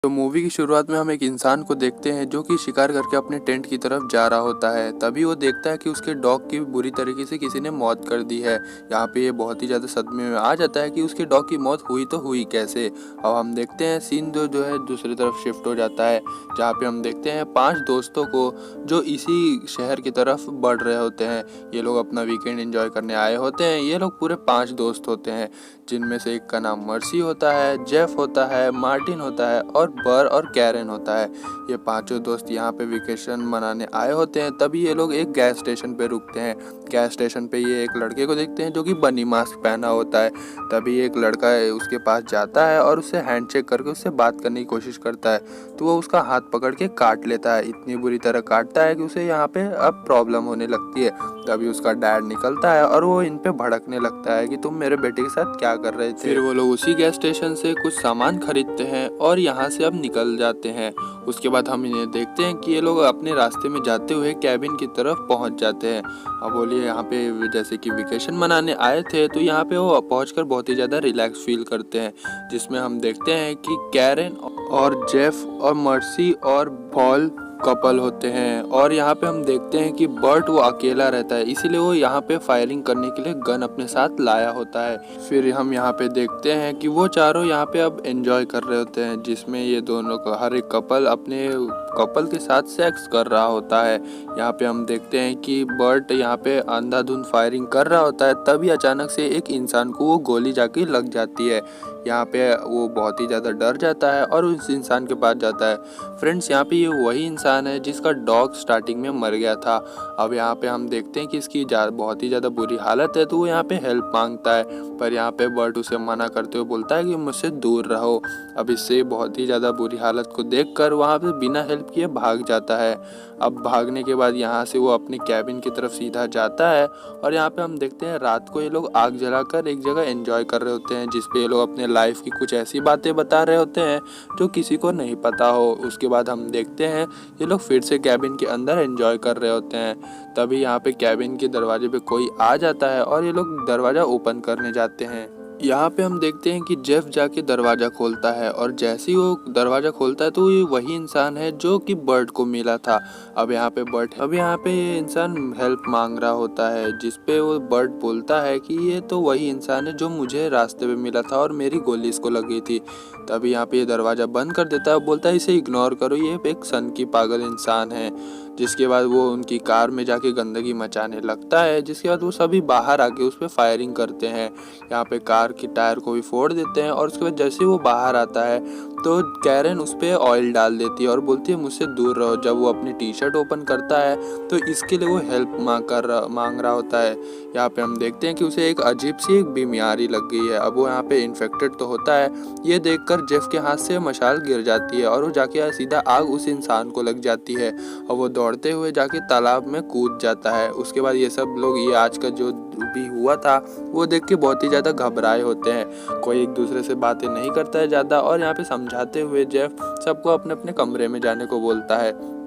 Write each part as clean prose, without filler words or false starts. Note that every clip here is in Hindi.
तो मूवी की शुरुआत में हम एक इंसान को देखते हैं जो कि शिकार करके अपने टेंट की तरफ जा रहा होता है। तभी वो देखता है कि उसके डॉग की बुरी तरीके से किसी ने मौत कर दी है। यहाँ पे ये बहुत ही ज़्यादा सदमे में आ जाता है कि उसके डॉग की मौत हुई तो हुई कैसे। अब हम देखते हैं सीन जो है दूसरी तरफ शिफ्ट हो जाता है, जहाँ पे हम देखते हैं 5 दोस्तों को जो इसी शहर की तरफ बढ़ रहे होते हैं। ये लोग अपना वीकेंड एंजॉय करने आए होते हैं। ये लोग पूरे 5 दोस्त होते हैं, जिनमें से एक का नाम मर्सी होता है, जेफ होता है, मार्टिन होता है और बर और कैरन होता है। ये पांचों दोस्त यहाँ पे वेकेशन मनाने आए होते हैं। तभी ये लोग एक गैस स्टेशन पे रुकते हैं। गैस स्टेशन पे ये एक लड़के को देखते हैं जो कि बनी मास्क पहना होता है। तभी एक लड़का उसके पास जाता है और उससे हैंडशेक करके उससे बात करने की कोशिश करता है, तो वो उसका हाथ पकड़ के काट लेता है। इतनी बुरी तरह काटता है कि उसे यहाँ पे अब प्रॉब्लम होने लगती है। तभी उसका डैड निकलता है और वो इन पे भड़कने लगता है कि तुम मेरे बेटे के साथ क्या कर रहे थे। फिर वो लोग उसी गैस स्टेशन से कुछ सामान खरीदते हैं और यहाँ से अब निकल जाते हैं। उसके बाद हम इन्हें देखते हैं कि ये लोग अपने रास्ते में जाते हुए कैबिन की तरफ पहुँच जाते हैं। अब बोलिए यहाँ पे जैसे कि वेकेशन मनाने आए थे, तो यहाँ पे वो पहुँचकर बहुत ही ज़्यादा रिलैक्स फील करते हैं, जिसमें हम देखते हैं कि कैरन और जेफ और मर्सी और पॉल कपल होते हैं। और यहाँ पे हम देखते हैं कि बर्ट वो अकेला रहता है, इसीलिए वो यहाँ पे फायरिंग करने के लिए गन अपने साथ लाया होता है। फिर हम यहाँ पे देखते हैं कि वो चारों यहाँ पे अब एंजॉय कर रहे होते हैं, जिसमें ये दोनों का हर एक कपल अपने कपल के साथ सेक्स कर रहा होता है। यहाँ पे हम देखते हैं कि बर्ट यहाँ पे अंधाधुंध फायरिंग कर रहा होता है। तभी अचानक से एक इंसान को वो गोली जाके लग जाती है। यहाँ पे वो बहुत ही ज़्यादा डर जाता है और उस इंसान के पास जाता है। फ्रेंड्स, यहाँ पे ये वही इंसान है जिसका डॉग स्टार्टिंग में मर गया था। अब यहाँ पे हम देखते हैं कि इसकी बहुत ही ज़्यादा बुरी हालत है, तो वो यहाँ पे हेल्प मांगता है। पर यहाँ पे बर्ट उसे मना करते हुए बोलता है कि मुझसे दूर रहो। अब इससे बहुत ही ज़्यादा बुरी हालत को देखकर वहाँ पे बिना हेल्प किए भाग जाता है। अब भागने के बाद यहाँ से वो अपने कैबिन की तरफ सीधा जाता है और यहाँ पे हम देखते हैं रात को ये लोग आग जलाकर एक जगह एंजॉय कर रहे होते हैं, जिसपे ये लोग अपने लाइफ की कुछ ऐसी बातें बता रहे होते हैं जो किसी को नहीं पता हो। उसके बाद हम देखते हैं ये लोग फिर से कैबिन के अंदर एंजॉय कर रहे होते हैं। तभी यहाँ पे कैबिन के दरवाजे पे कोई आ जाता है और ये लोग दरवाज़ा ओपन करने जाते हैं। यहाँ पे हम देखते हैं कि जेफ जाके दरवाज़ा खोलता है और जैसे ही वो दरवाज़ा खोलता है तो ये वही इंसान है जो कि बर्ट को मिला था। अब यहाँ पे ये इंसान हेल्प मांग रहा होता है, जिस पे वो बर्ट बोलता है कि ये तो वही इंसान है जो मुझे रास्ते पे मिला था और मेरी गोली इसको लगी थी। तभी यहाँ पे ये दरवाज़ा बंद कर देता है, बोलता है इसे इग्नोर करो, ये एक सन की पागल इंसान है। जिसके बाद वो उनकी कार में जाके गंदगी मचाने लगता है, जिसके बाद वो सभी बाहर आके उस पर फायरिंग करते हैं। यहाँ पे कार की टायर को भी फोड़ देते हैं और उसके बाद जैसे वो बाहर आता है तो कैरन उस पर ऑयल डाल देती है और बोलती है मुझसे दूर रहो। जब वो अपनी टी शर्ट ओपन करता है तो इसके लिए वो हेल्प मांग रहा होता है। यहाँ पे हम देखते हैं कि उसे एक अजीब सी एक बीमारी लग गई है। अब वो यहाँ पे इन्फेक्टेड तो होता है। ये देखकर जेफ के हाथ से मशाल गिर जाती है और वो जाके सीधा आग उस इंसान को लग जाती है और वो दौड़ते हुए जाके तालाब में कूद जाता है। उसके बाद ये सब लोग ये आज का जो भी हुआ था वो देख के बहुत ही ज़्यादा घबराए होते हैं। कोई एक दूसरे से बातें नहीं करता है ज़्यादा और यहाँ पे समझाते हुए जेफ सबको अपने अपने कमरे में जाने को बोलता है।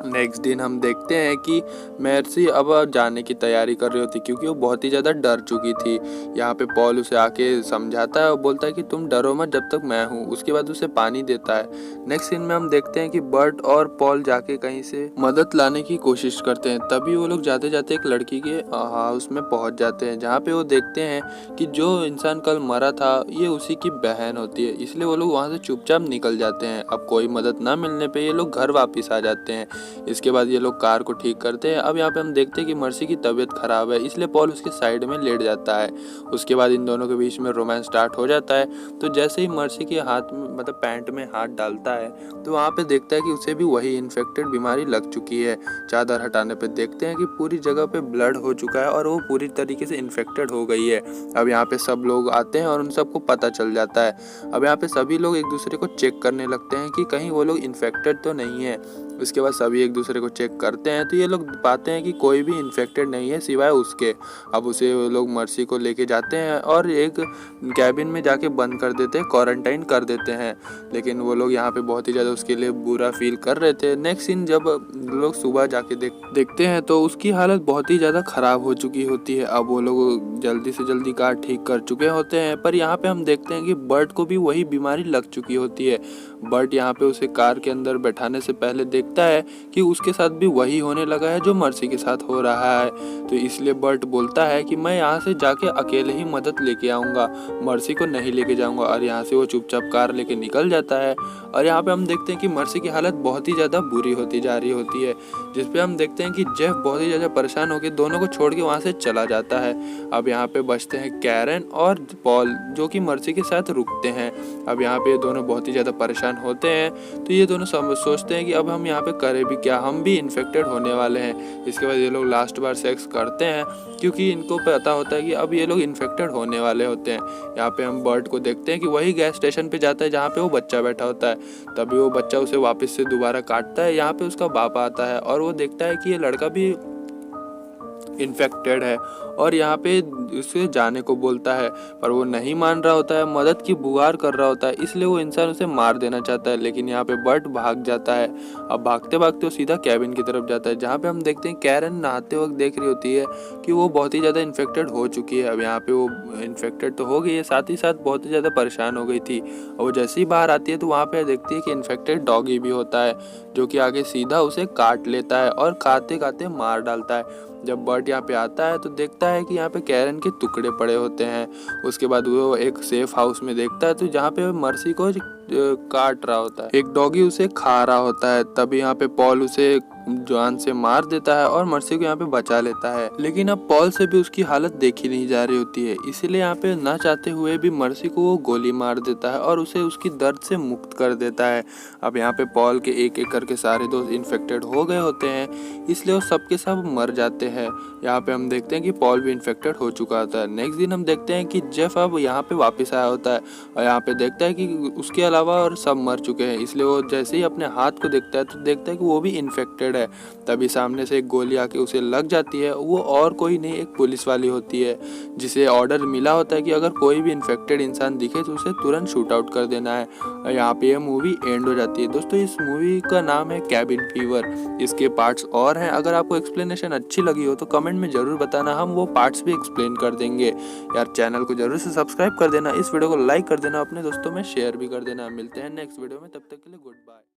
नेक्स्ट दिन हम देखते हैं कि मेर्सी अब जाने की तैयारी कर रही होती, क्योंकि वो बहुत ही ज़्यादा डर चुकी थी। यहाँ पे पॉल उसे आके समझाता है और बोलता है कि तुम डरो मत जब तक मैं हूँ। उसके बाद उसे पानी देता है। नेक्स्ट सीन में हम देखते हैं कि बर्ट और पॉल जाके कहीं से मदद लाने की कोशिश करते हैं। तभी वो लोग जाते जाते एक लड़की के हाउस में पहुँच जाते हैं, जहाँ पे वो देखते हैं कि जो इंसान कल मरा था ये उसी की बहन होती है। इसलिए वो लोग वहाँ से चुपचाप निकल जाते हैं। अब कोई मदद ना मिलने पर ये लोग घर वापिस आ जाते हैं। इसके बाद ये लोग कार को ठीक करते हैं। अब यहाँ पे हम देखते हैं कि मर्सी की तबीयत खराब है, इसलिए पॉल उसके साइड में लेट जाता है। उसके बाद इन दोनों के बीच में रोमांस स्टार्ट हो जाता है। तो जैसे ही मर्सी के हाथ में मतलब पैंट में हाथ डालता है तो वहाँ पे देखता है कि उसे भी वही इन्फेक्टेड बीमारी लग चुकी है। चादर हटाने पे देखते हैं कि पूरी जगह पे ब्लड हो चुका है और वो पूरी तरीके से इन्फेक्टेड हो गई है। अब यहाँ पे सब लोग आते हैं और उन सबको पता चल जाता है। अब यहाँ पे सभी लोग एक दूसरे को चेक करने लगते हैं कि कहीं वो लोग इन्फेक्टेड तो नहीं है। उसके बाद सभी एक दूसरे को चेक करते हैं तो ये लोग पाते हैं कि कोई भी इन्फेक्टेड नहीं है सिवाय उसके। अब उसे वो लोग मर्सी को लेके जाते हैं और एक कैबिन में जाके बंद कर देते हैं, क्वारंटाइन कर देते हैं। लेकिन वो लोग यहाँ पे पे बहुत ही ज़्यादा उसके लिए बुरा फील कर रहे थे। नेक्स्ट सीन जब लोग सुबह जाके देखते हैं तो उसकी हालत बहुत ही ज़्यादा ख़राब हो चुकी होती है। अब वो लोग जल्दी से जल्दी कार ठीक कर चुके होते हैं, पर यहाँ पे हम देखते हैं कि बर्ट को भी वही बीमारी लग चुकी होती है। बर्ट यहाँ पे उसे कार के अंदर बैठाने से पहले देखता है कि उसके साथ भी वही होने लगा है जो मर्सी के साथ हो रहा है। तो इसलिए बर्ट बोलता है कि मैं यहाँ से जाके अकेले ही मदद लेके आऊँगा, मर्सी को नहीं लेके जाऊँगा। और यहाँ से वो चुपचाप कार लेके निकल जाता है। और यहाँ पे हम देखते हैं कि मर्सी की हालत बहुत ही ज़्यादा बुरी होती जा रही होती है, जिसपे हम देखते हैं कि जेफ बहुत ही ज़्यादा परेशान होकर दोनों को छोड़ के वहाँ से चला जाता है। अब यहाँ पे बचते हैं कैरन और पॉल, जो कि मर्सी के साथ रुकते हैं। अब यहाँ पे ये दोनों बहुत ही ज़्यादा परेशान होते हैं, तो ये दोनों सोचते हैं कि अब हम यहाँ पे करें भी क्या, हम भी इन्फेक्टेड होने वाले हैं। इसके बाद ये लोग लास्ट बार सेक्स करते हैं, क्योंकि इनको पता होता है कि अब ये लोग इन्फेक्टेड होने वाले होते हैं। यहाँ पे हम बर्ट को देखते हैं कि वही गैस स्टेशन पे जाता है जहाँ पे वो बच्चा बैठा होता है। तभी वो बच्चा उसे वापस से दोबारा काटता है। यहाँ पे उसका बाप आता है और वो देखता है कि ये लड़का भी इन्फेक्टेड है और यहाँ पे उसे जाने को बोलता है, पर वो नहीं मान रहा होता है, मदद की गुहार कर रहा होता है। इसलिए वो इंसान उसे मार देना चाहता है, लेकिन यहाँ पे बर्ट भाग जाता है। अब भागते भागते वो सीधा कैबिन की तरफ जाता है, जहाँ पे हम देखते हैं कैरन नहाते वक्त देख रही होती है कि वो बहुत ही ज़्यादा इन्फेक्टेड हो चुकी है। अब यहाँ पे वो इन्फेक्टेड तो हो गई है, साथ ही साथ बहुत ही ज़्यादा परेशान हो गई थी। और वो जैसे ही बाहर आती है तो वहाँ पे देखती है कि इन्फेक्टेड डॉगी भी होता है, जो कि आगे सीधा उसे काट लेता है और खाते खाते मार डालता है। जब बर्ट यहाँ पे आता है तो देखता है कि यहाँ पे कैरन के टुकड़े पड़े होते हैं। उसके बाद वो एक सेफ हाउस में देखता है तो जहाँ पे मर्सी को काट रहा होता है, एक डॉगी उसे खा रहा होता है। तभी यहाँ पे पॉल उसे जान से मार देता है और मर्सी को यहाँ पे बचा लेता है। लेकिन अब पॉल से भी उसकी हालत देखी नहीं जा रही होती है, इसीलिए यहाँ पे ना चाहते हुए भी मर्सी को वो गोली मार देता है और उसे उसकी दर्द से मुक्त कर देता है। अब यहाँ पे पॉल के एक एक करके सारे दोस्त इन्फेक्टेड हो गए होते हैं, इसलिए वो सबके सब मर जाते हैं। यहाँ पे हम देखते हैं कि पॉल भी इन्फेक्टेड हो चुका होता है। नेक्स्ट दिन हम देखते हैं कि जेफ अब यहाँ पे वापस आया होता है और यहाँ पे देखता है कि उसके अलावा और सब मर चुके हैं। इसलिए वो जैसे ही अपने हाथ को देखता है तो देखता है कि वो भी इन्फेक्टेड है। तभी सामने से एक गोली आके उसे लग जाती है। वो और कोई नहीं, एक पुलिस वाली होती है, जिसे ऑर्डर मिला होता है कि अगर कोई भी इन्फेक्टेड इंसान दिखे तो उसे तुरंत शूट आउट कर देना है। और यहाँ पे ये मूवी एंड हो जाती है। दोस्तों इस मूवी का नाम है कैबिन फीवर। इसके पार्ट्स और हैं, अगर आपको एक्सप्लेनेशन अच्छी लगी हो तो कमेंट में जरूर बताना, हम वो पार्ट्स भी एक्सप्लेन कर देंगे। यार चैनल को जरूर से सब्सक्राइब कर देना, इस वीडियो को लाइक कर देना, अपने दोस्तों में शेयर भी कर देना। मिलते हैं नेक्स्ट वीडियो में, तब तक के लिए गुड बाय।